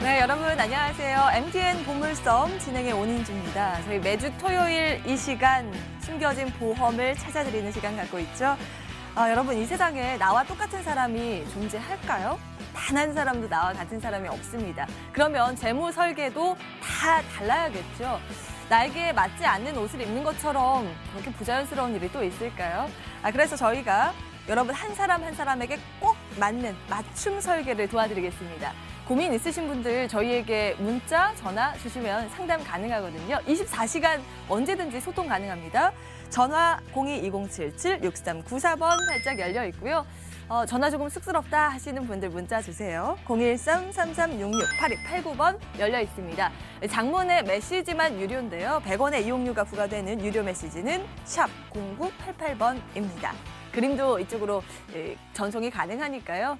네, 여러분 안녕하세요. MTN 보물섬 진행의 온인주입니다. 저희 매주 토요일 이 시간 숨겨진 보험을 찾아드리는 시간 갖고 있죠. 여러분 이 세상에 나와 똑같은 사람이 존재할까요? 단 한 사람도 나와 같은 사람이 없습니다. 그러면 재무 설계도 다 달라야겠죠. 나에게 맞지 않는 옷을 입는 것처럼 그렇게 부자연스러운 일이 또 있을까요? 그래서 저희가 여러분 한 사람 한 사람에게 꼭 맞는 맞춤 설계를 도와드리겠습니다. 고민 있으신 분들 저희에게 문자, 전화 주시면 상담 가능하거든요. 24시간 언제든지 소통 가능합니다. 전화 02-2077-6394번 활짝 열려 있고요. 전화 조금 쑥스럽다 하시는 분들 문자 주세요. 013-3366-8289번 열려 있습니다. 장문의 메시지만 유료인데요. 100원의 이용료가 부과되는 유료 메시지는 샵 0988번입니다. 그림도 이쪽으로 전송이 가능하니까요.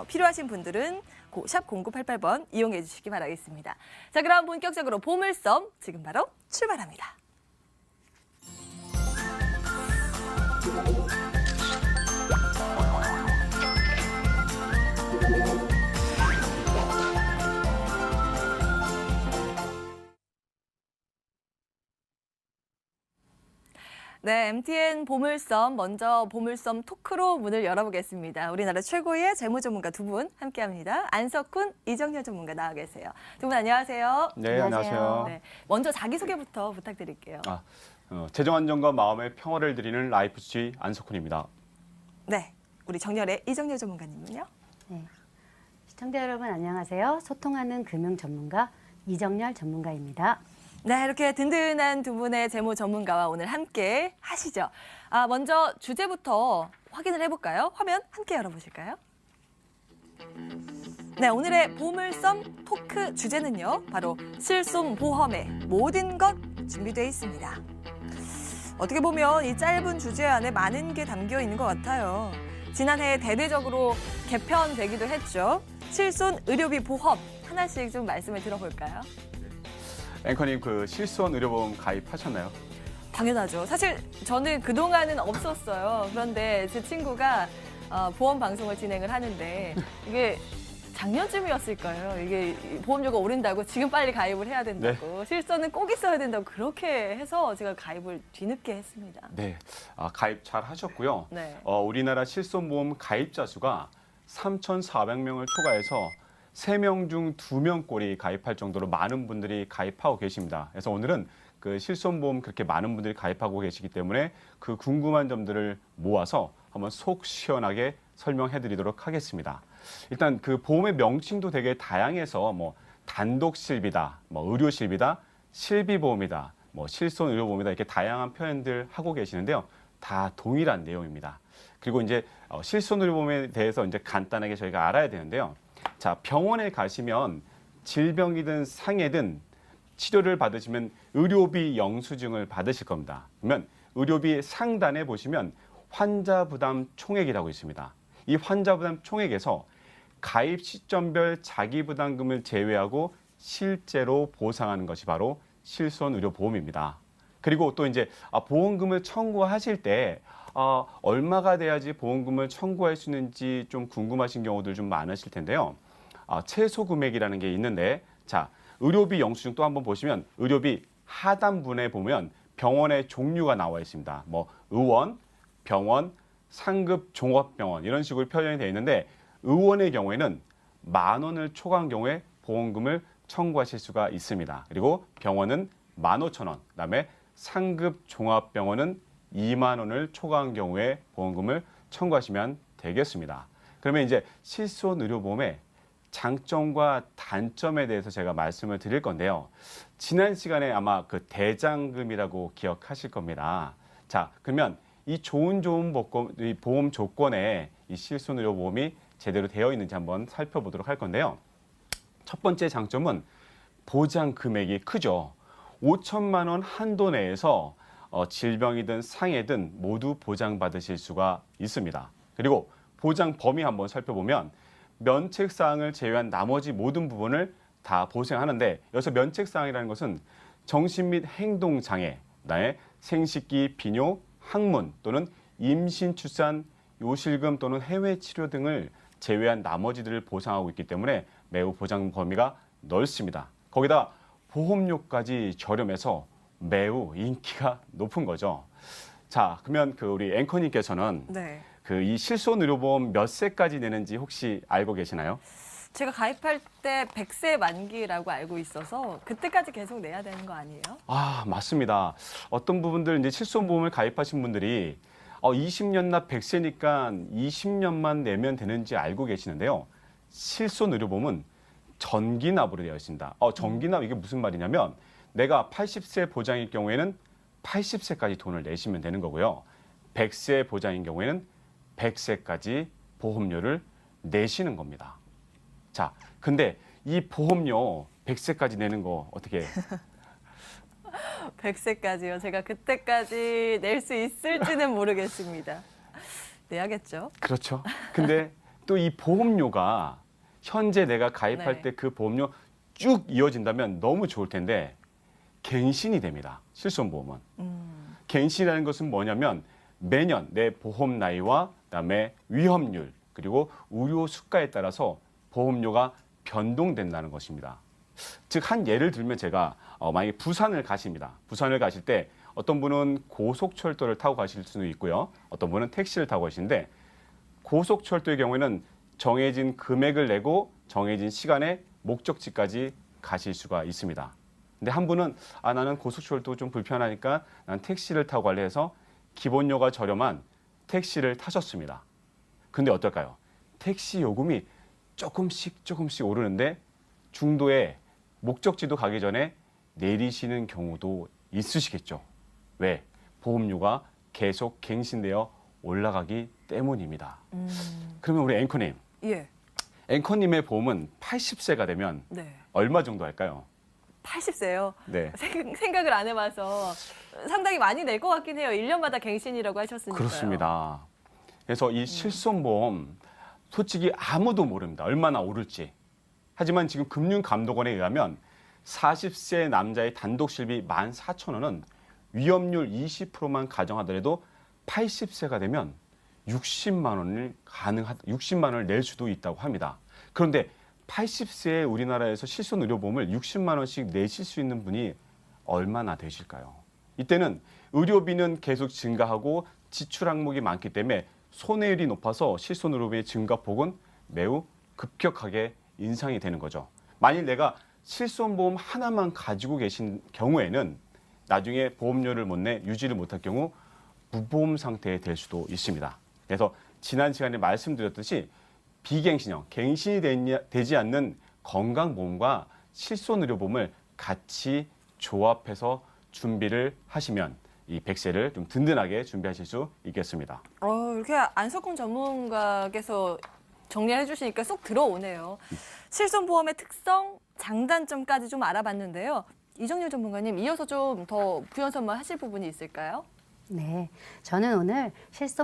필요하신 분들은 샵 0988번 이용해 주시기 바라겠습니다. 자, 그럼 본격적으로 보물섬 지금 바로 출발합니다. 네, MTN 보물섬 먼저 보물섬 토크로 문을 열어보겠습니다. 우리나라 최고의 재무 전문가 두 분 함께합니다. 안석훈, 이정열 전문가 나와 계세요. 두 분 안녕하세요. 네, 안녕하세요. 네, 먼저 자기소개부터 부탁드릴게요. 재정 안정과 마음의 평화를 드리는 라이프치 안석훈입니다. 네, 우리 정열의 이정열 전문가님은요? 네, 시청자 여러분 안녕하세요. 소통하는 금융 전문가 이정열 전문가입니다. 네, 이렇게 든든한 두 분의 재무 전문가와 오늘 함께 하시죠. 먼저 주제부터 확인을 해볼까요? 화면 함께 열어보실까요? 네, 오늘의 보물섬 토크 주제는요. 바로 실손보험의 모든 것 준비되어 있습니다. 어떻게 보면 이 짧은 주제 안에 많은 게 담겨 있는 것 같아요. 지난해 대대적으로 개편되기도 했죠. 실손의료비 보험 하나씩 좀 말씀을 들어볼까요? 앵커님, 그 실손 의료보험 가입하셨나요? 당연하죠. 사실 저는 그동안은 없었어요. 그런데 제 친구가 보험 방송을 진행을 하는데 이게 작년쯤이었을까요? 이게 보험료가 오른다고 지금 빨리 가입을 해야 된다고. 네. 실손은 꼭 있어야 된다고 그렇게 해서 제가 가입을 뒤늦게 했습니다. 네, 가입 잘 하셨고요. 네. 우리나라 실손보험 가입자 수가 3,400명을 초과해서 3명 중 2명꼴이 가입할 정도로 많은 분들이 가입하고 계십니다. 그래서 오늘은 그 실손보험 그렇게 많은 분들이 가입하고 계시기 때문에 그 궁금한 점들을 모아서 한번 속 시원하게 설명해 드리도록 하겠습니다. 일단 그 보험의 명칭도 되게 다양해서 뭐 단독실비다, 뭐 의료실비다, 실비보험이다, 뭐 실손의료보험이다 이렇게 다양한 표현들 하고 계시는데요. 다 동일한 내용입니다. 그리고 이제 실손의료보험에 대해서 이제 간단하게 저희가 알아야 되는데요. 자, 병원에 가시면 질병이든 상해든 치료를 받으시면 의료비 영수증을 받으실 겁니다. 그러면 의료비 상단에 보시면 환자부담 총액이라고 있습니다. 이 환자부담 총액에서 가입 시점별 자기부담금을 제외하고 실제로 보상하는 것이 바로 실손의료보험입니다. 그리고 또 이제 보험금을 청구하실 때 얼마가 돼야지 보험금을 청구할 수 있는지 좀 궁금하신 경우들 좀 많으실 텐데요. 최소 금액이라는 게 있는데, 자, 의료비 영수증 또 한번 보시면 의료비 하단분에 보면 병원의 종류가 나와 있습니다. 뭐 의원, 병원, 상급 종합병원 이런 식으로 표현이 되어 있는데 의원의 경우에는 10,000원을 초과한 경우에 보험금을 청구하실 수가 있습니다. 그리고 병원은 15,000원, 그다음에 상급 종합병원은 20,000원을 초과한 경우에 보험금을 청구하시면 되겠습니다. 그러면 이제 실손의료보험의 장점과 단점에 대해서 제가 말씀을 드릴 건데요. 지난 시간에 아마 그 대장금이라고 기억하실 겁니다. 자, 그러면 이 좋은 보험 조건에 이 실손의료보험이 제대로 되어 있는지 한번 살펴보도록 할 건데요. 첫 번째 장점은 보장 금액이 크죠. 5천만 원 한도 내에서 질병이든 상해든 모두 보장받으실 수가 있습니다. 그리고 보장 범위 한번 살펴보면 면책사항을 제외한 나머지 모든 부분을 다 보장하는데 여기서 면책사항이라는 것은 정신 및 행동장애, 그다음에 생식기, 비뇨, 항문 또는 임신, 출산, 요실금 또는 해외 치료 등을 제외한 나머지들을 보상하고 있기 때문에 매우 보장 범위가 넓습니다. 거기다 보험료까지 저렴해서 매우 인기가 높은 거죠. 자, 그러면 우리 앵커님께서는 네. 이 실손의료보험 몇 세까지 내는지 혹시 알고 계시나요? 제가 가입할 때 100세 만기라고 알고 있어서 그때까지 계속 내야 되는 거 아니에요? 아, 맞습니다. 어떤 부분들 이제 실손보험을 가입하신 분들이 20년 납 100세니까 20년만 내면 되는지 알고 계시는데요. 실손의료보험은 전기납으로 되어 있습니다. 전기납 이게 무슨 말이냐면 내가 80세 보장일 경우에는 80세까지 돈을 내시면 되는 거고요. 100세 보장인 경우에는 100세까지 보험료를 내시는 겁니다. 자, 근데 이 보험료 100세까지 내는 거 어떻게 100세까지요. 제가 그때까지 낼 수 있을지는 모르겠습니다. 내야겠죠. 그렇죠. 근데 또 이 보험료가 현재 내가 가입할 네. 때 그 보험료 쭉 이어진다면 너무 좋을 텐데 갱신이 됩니다. 실손보험은. 갱신이라는 것은 뭐냐면 매년 내 보험 나이와 그다음에 위험률 그리고 의료 수가에 따라서 보험료가 변동된다는 것입니다. 즉 한 예를 들면 제가 만약에 부산을 가십니다. 부산을 가실 때 어떤 분은 고속철도를 타고 가실 수도 있고요. 어떤 분은 택시를 타고 가시는데 고속철도의 경우에는 정해진 금액을 내고 정해진 시간에 목적지까지 가실 수가 있습니다. 근데 한 분은 나는 고속철도 좀 불편하니까 난 택시를 타고 갈래 해서 기본료가 저렴한 택시를 타셨습니다. 근데 어떨까요? 택시 요금이 조금씩 오르는데 중도에 목적지도 가기 전에 내리시는 경우도 있으시겠죠. 왜? 보험료가 계속 갱신되어 올라가기 때문입니다. 그러면 우리 앵커님, 예. 앵커님의 보험은 80세가 되면 네. 얼마 정도 할까요? 80세요. 네. 생각을 안 해봐서 상당히 많이 낼 것 같긴 해요. 1년마다 갱신이라고 하셨으니까요. 그렇습니다. 그래서 이 실손보험 솔직히 아무도 모릅니다. 얼마나 오를지. 하지만 지금 금융감독원에 의하면 40세 남자의 단독실비 14,000원은 위험률 20%만 가정하더라도 80세가 되면 60만 원을 낼 수도 있다고 합니다. 그런데 80세에 우리나라에서 실손의료보험을 60만 원씩 내실 수 있는 분이 얼마나 되실까요? 이때는 의료비는 계속 증가하고 지출 항목이 많기 때문에 손해율이 높아서 실손의료비의 증가폭은 매우 급격하게 인상이 되는 거죠. 만일 내가 실손보험 하나만 가지고 계신 경우에는 나중에 보험료를 못 내 유지를 못할 경우 무보험 상태에 될 수도 있습니다. 그래서 지난 시간에 말씀드렸듯이 비갱신형, 갱신이 되지 않는 건강보험과 실손의료보험을 같이 조합해서 준비를 하시면 이 100세를 좀 든든하게 준비하실 수 있겠습니다. 이렇게 안석훈 전문가께서 정리해 주시니까 쏙 들어오네요. 실손보험의 특성, 장단점까지 좀 알아봤는데요. 이정렬 전문가님, 이어서 좀 더 부연 설명하실 부분이 있을까요? 네, 저는 오늘 실손